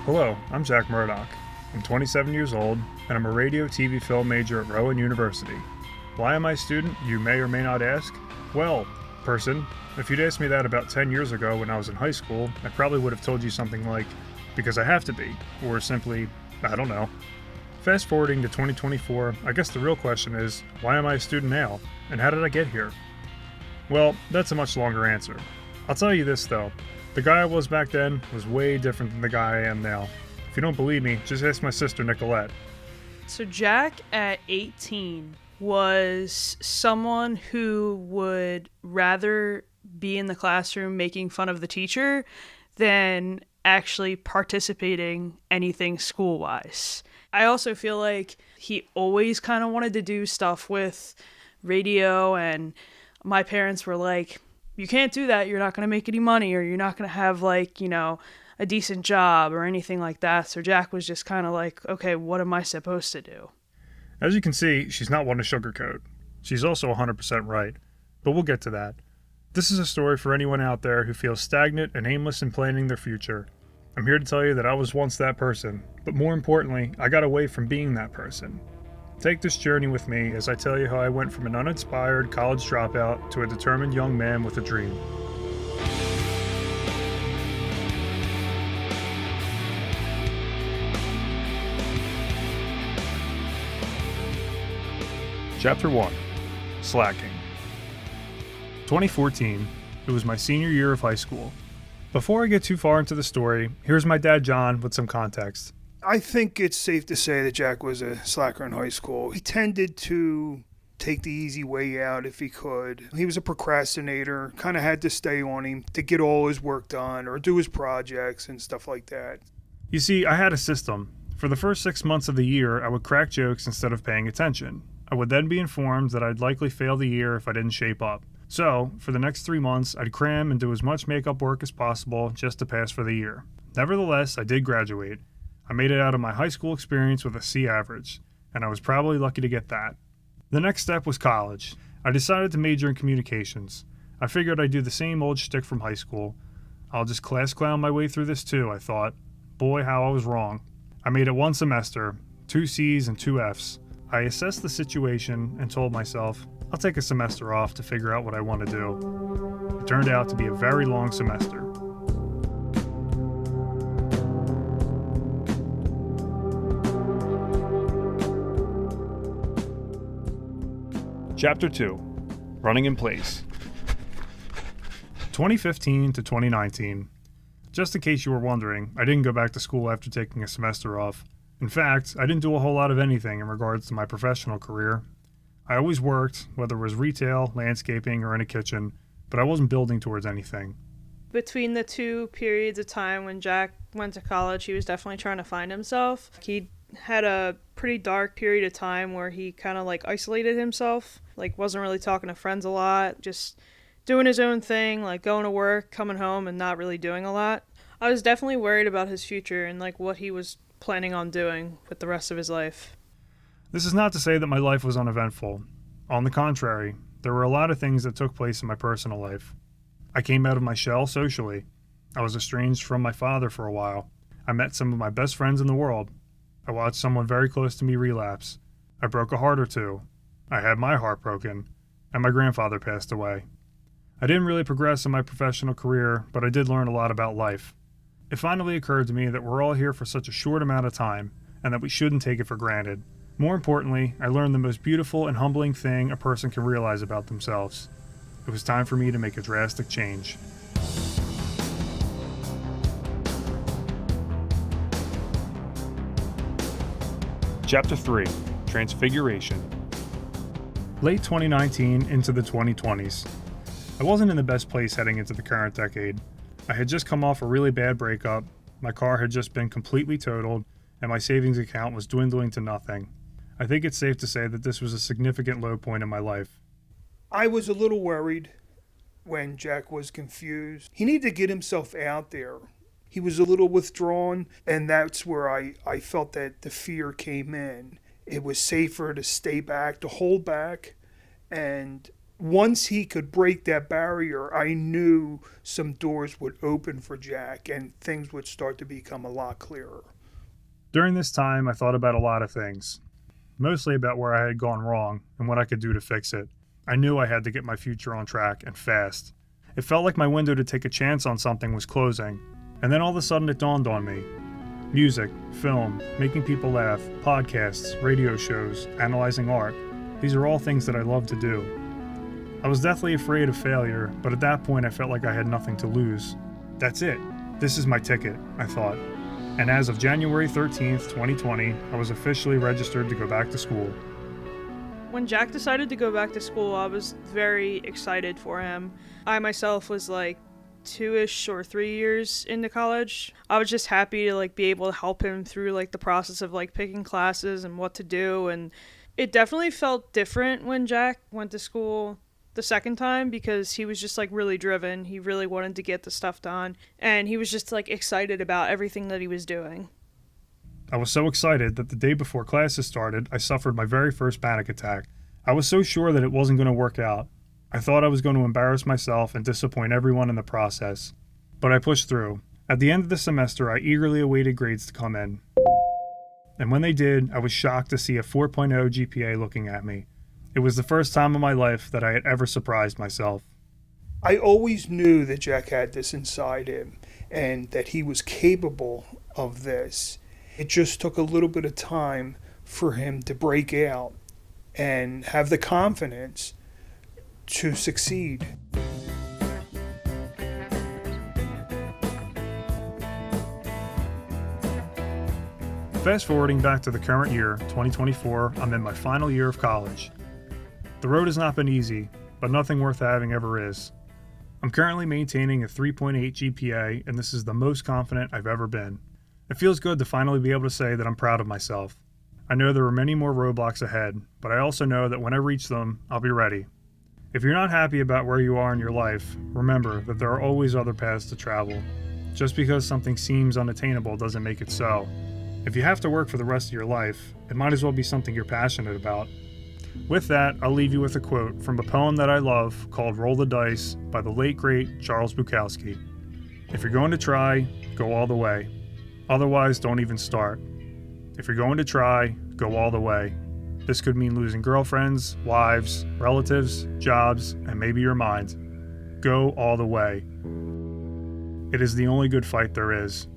Hello, I'm Jack Murdock. I'm 27 years old, and I'm a radio TV film major at Rowan University. Why am I a student, you may or may not ask? Well, person, if you'd asked me that about 10 years ago when I was in high school, I probably would have told you something like, because I have to be, or simply, I don't know. Fast forwarding to 2024, I guess the real question is, why am I a student now, and how did I get here? Well, that's a much longer answer. I'll tell you this though, the guy I was back then was way different than the guy I am now. If you don't believe me, just ask my sister Nicolette. So Jack at 18 was someone who would rather be in the classroom making fun of the teacher than actually participating anything school-wise. I also feel like he always kind of wanted to do stuff with radio, and my parents were like, you can't do that, you're not going to make any money, or you're not going to have a decent job or anything like that. So Jack was just kind of like, okay, what am I supposed to do? As you can see, she's not one to sugarcoat. She's also 100% right, but we'll get to that. This is a story for anyone out there who feels stagnant and aimless in planning their future. I'm here to tell you that I was once that person, but more importantly, I got away from being that person. Take this journey with me as I tell you how I went from an uninspired college dropout to a determined young man with a dream. Chapter 1. Slacking. 2014. It was my senior year of high school. Before I get too far into the story, here's my dad John with some context. I think it's safe to say that Jack was a slacker in high school. He tended to take the easy way out if he could. He was a procrastinator, kind of had to stay on him to get all his work done or do his projects and stuff like that. You see, I had a system. For the first 6 months of the year, I would crack jokes instead of paying attention. I would then be informed that I'd likely fail the year if I didn't shape up. So, for the next 3 months, I'd cram and do as much makeup work as possible just to pass for the year. Nevertheless, I did graduate. I made it out of my high school experience with a C average, and I was probably lucky to get that. The next step was college. I decided to major in communications. I figured I'd do the same old shtick from high school. I'll just class clown my way through this too, I thought. Boy, how I was wrong. I made it one semester, 2 C's and 2 F's. I assessed the situation and told myself, I'll take a semester off to figure out what I want to do. It turned out to be a very long semester. Chapter 2. Running in Place. 2015 to 2019. Just in case you were wondering, I didn't go back to school after taking a semester off. In fact, I didn't do a whole lot of anything in regards to my professional career. I always worked, whether it was retail, landscaping, or in a kitchen, but I wasn't building towards anything. Between the two periods of time when Jack went to college, he was definitely trying to find himself. He had a pretty dark period of time where he kind of isolated himself, wasn't really talking to friends a lot, just doing his own thing, going to work, coming home, and not really doing a lot. I was definitely worried about his future and what he was planning on doing with the rest of his life. This is not to say that my life was uneventful. On the contrary, there were a lot of things that took place in my personal life. I came out of my shell socially. I was estranged from my father for a while. I met some of my best friends in the world. I watched someone very close to me relapse. I broke a heart or two. I had my heart broken. And my grandfather passed away. I didn't really progress in my professional career, but I did learn a lot about life. It finally occurred to me that we're all here for such a short amount of time, and that we shouldn't take it for granted. More importantly, I learned the most beautiful and humbling thing a person can realize about themselves. It was time for me to make a drastic change. Chapter 3. Transfiguration. Late 2019 into the 2020s. I wasn't in the best place heading into the current decade. I had just come off a really bad breakup, my car had just been completely totaled, and my savings account was dwindling to nothing. I think it's safe to say that this was a significant low point in my life. I was a little worried when Jack was confused. He needed to get himself out there. He was a little withdrawn, and that's where I felt that the fear came in. It was safer to stay back, to hold back, and Once he could break that barrier, I knew some doors would open for Jack and things would start to become a lot clearer. During this time, I thought about a lot of things, mostly about where I had gone wrong and what I could do to fix it. I knew I had to get my future on track, and fast. It felt like my window to take a chance on something was closing, and then all of a sudden it dawned on me. Music, film, making people laugh, podcasts, radio shows, analyzing art. These are all things that I love to do. I was deathly afraid of failure, but at that point I felt like I had nothing to lose. That's it. This is my ticket, I thought. And as of January 13th, 2020, I was officially registered to go back to school. When Jack decided to go back to school, I was very excited for him. I myself was like 2-ish or 3 years into college. I was just happy to be able to help him through the process of picking classes and what to do. And it definitely felt different when Jack went to school the second time, because he was just really driven. He really wanted to get the stuff done, and he was just excited about everything that he was doing. I was so excited that the day before classes started, I suffered my very first panic attack. I was so sure that it wasn't going to work out. I thought I was going to embarrass myself and disappoint everyone in the process. But I pushed through. At the end of the semester, I eagerly awaited grades to come in. And when they did, I was shocked to see a 4.0 GPA looking at me. It was the first time in my life that I had ever surprised myself. I always knew that Jack had this inside him and that he was capable of this. It just took a little bit of time for him to break out and have the confidence to succeed. Fast forwarding back to the current year, 2024, I'm in my final year of college. The road has not been easy, but nothing worth having ever is. I'm currently maintaining a 3.8 GPA, and this is the most confident I've ever been. It feels good to finally be able to say that I'm proud of myself. I know there are many more roadblocks ahead, but I also know that when I reach them, I'll be ready. If you're not happy about where you are in your life, remember that there are always other paths to travel. Just because something seems unattainable doesn't make it so. If you have to work for the rest of your life, it might as well be something you're passionate about. With that, I'll leave you with a quote from a poem that I love called Roll the Dice by the late great Charles Bukowski. If you're going to try, go all the way. Otherwise, don't even start. If you're going to try, go all the way. This could mean losing girlfriends, wives, relatives, jobs, and maybe your mind. Go all the way. It is the only good fight there is.